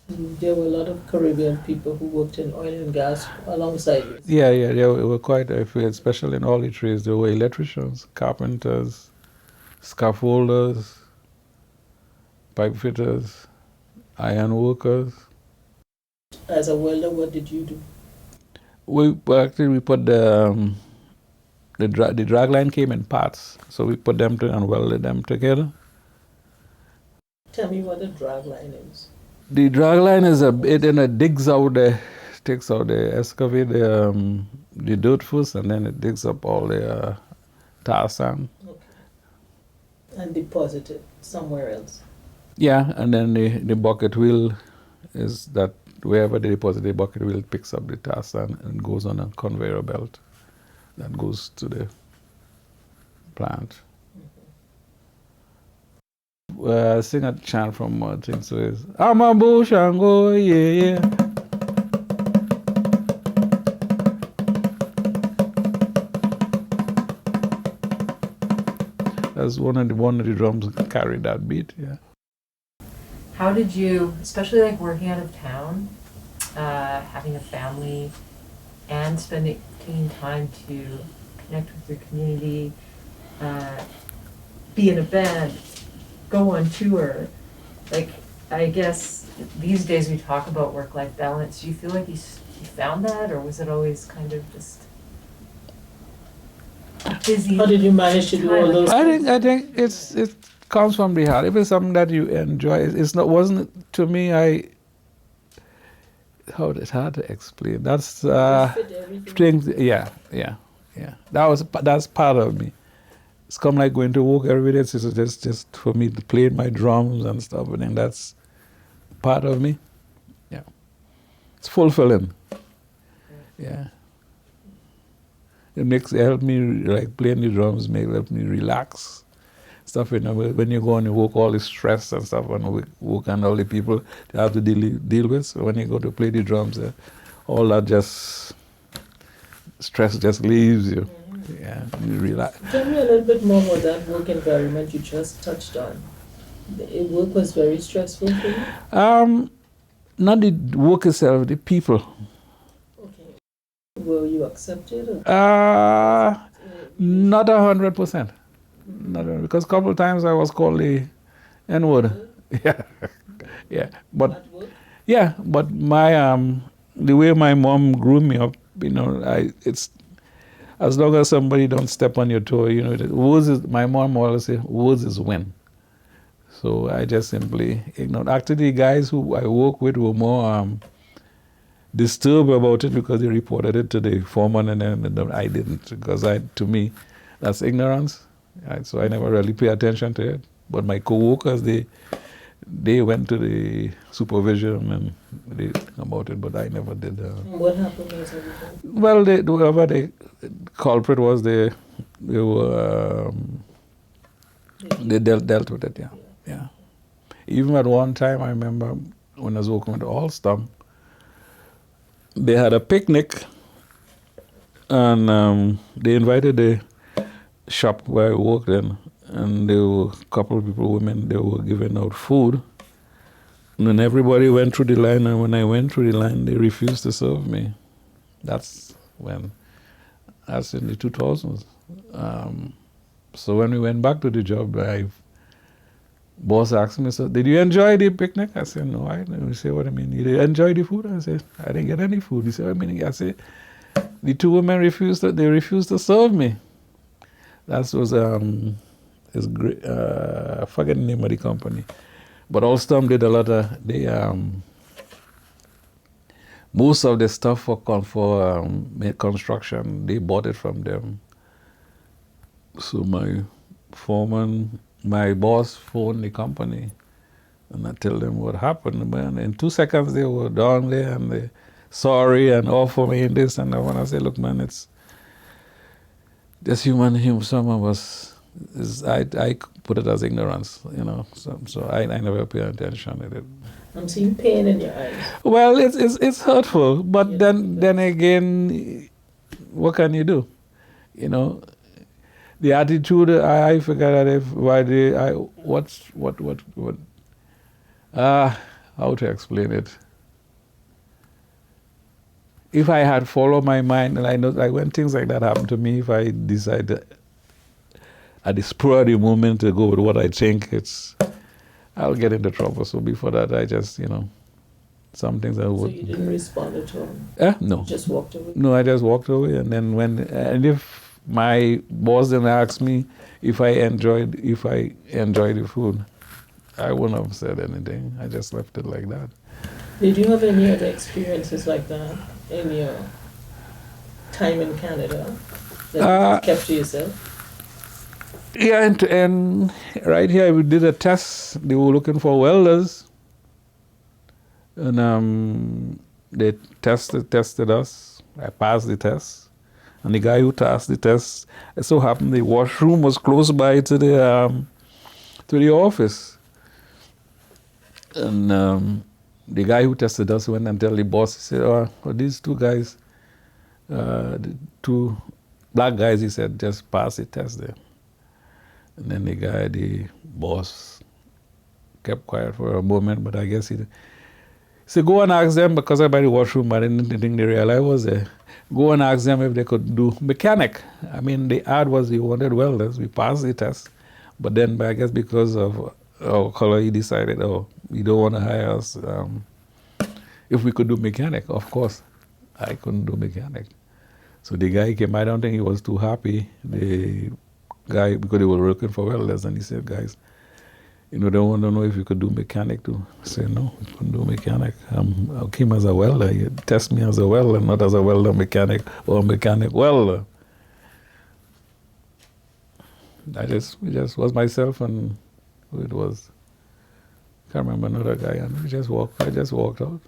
There were a lot of Caribbean people who worked in oil and gas alongside you. Yeah, there were quite a few, especially in all the trades. There were electricians, carpenters, scaffolders, pipe fitters, iron workers. As a welder, what did you do? We put the drag line came in parts, so we put them and welded them together. Tell me what a drag line is. The drag line is it digs out takes out excavate the dirt first, and then it digs up all the tar sand. Okay. And deposit it somewhere else. Yeah, and then the bucket wheel is that wherever they deposit the bucket wheel picks up the tar sand and goes on a conveyor belt that goes to the plant. Sing a chant from Martin, so it's I'm a bush and go, yeah, yeah. That's one of the drums carry that beat, yeah. How did you, especially like working out of town, having a family, and taking time to connect with your community, be in a band, go on tour, like I guess these days we talk about work-life balance. Do you feel like you found that, or was it always kind of just busy? How did you manage to do all those things? I think it comes from the heart. If it's something that you enjoy, it's not wasn't to me. It's hard to explain. That's Fit everything? things. Yeah. That's part of me. It's come like going to work every day. It's just for me to play my drums and stuff, and then that's part of me. Yeah, it's fulfilling. Yeah. It help me like playing the drums help me relax. Stuff when you go and you work, all the stress and stuff and work and all the people they have to deal with. So when you go to play the drums, all that stress just leaves you. Yeah, you relax. Tell me a little bit more about that work environment you just touched on. The work was very stressful for you? Not the work itself, the people. Okay. Were you accepted? Not 100%. Not because a couple of times I was called the N-word. Yeah, but my the way my mom grew me up, it's as long as somebody don't step on your toe, my mom always say, words is win. So I just simply ignored. Actually, the guys who I work with were more disturbed about it because they reported it to the foreman, and then I didn't, because to me, that's ignorance. Right? So I never really pay attention to it. But my co-workers, they went to the supervision and they about it, but I never did. What happened as a result? Well, whoever the culprit was, they were they dealt with it. Yeah. Even at one time, I remember when I was working with Alstom, they had a picnic, and they invited the shop where I worked in, and there were a couple of people, women, they were giving out food. And then everybody went through the line, and when I went through the line, they refused to serve me. That's in the 2000s. So when we went back to the job, boss asked me, so did you enjoy the picnic? I said, no, I didn't. He said, what do you mean? You didn't enjoy the food? I said, I didn't get any food. He said, what do you mean? I said, the two women refused to serve me. That was is great. I forget the name of the company, but Alstom did a lot of most of the stuff for construction. They bought it from them. So my boss phoned the company, and I tell them what happened. Man, in 2 seconds they were down there and they sorry and offer me this and that. When I say, look, man, it's just human. Some of us. I put it as ignorance, So I never pay attention to it. I'm seeing pain in your eyes. Well, it's hurtful, but then again, what can you do? The attitude I figure that how to explain it. If I had followed my mind, and I know like when things like that happen to me, if I decide at the spur of the moment to go with what I think, I'll get into trouble. So before that, I just, some things I So would. you didn't respond at all? No. You just walked away? No, I just walked away, and then and if my boss then asked me if I enjoyed the food, I wouldn't have said anything. I just left it like that. Did you have any other experiences like that in your time in Canada that you kept to yourself? Yeah, and right here we did a test. They were looking for welders, and they tested us. I passed the test, and the guy who passed the test, it so happened the washroom was close by to the office, and the guy who tested us went and tell the boss. He said, "Oh, these two guys, the two black guys," he said, "just pass the test there." And then the boss, kept quiet for a moment, but I guess he said, "Go and ask them," because I'm by the washroom, I didn't think they realized I was there. "Go and ask them if they could do mechanic." I mean, the ad was he wanted welders. We passed the test, but then I guess because of our color, he decided, you don't want to hire us if we could do mechanic. Of course, I couldn't do mechanic. So the guy came. I don't think he was too happy. The guy, because they were looking for welders, and he said, "Guys, they want to know if you could do mechanic too." I said, "No, we couldn't do mechanic. I came as a welder. You test me as a welder, not as a welder mechanic or mechanic welder." It just was myself, and who it was, can't remember another guy, and I just walked out.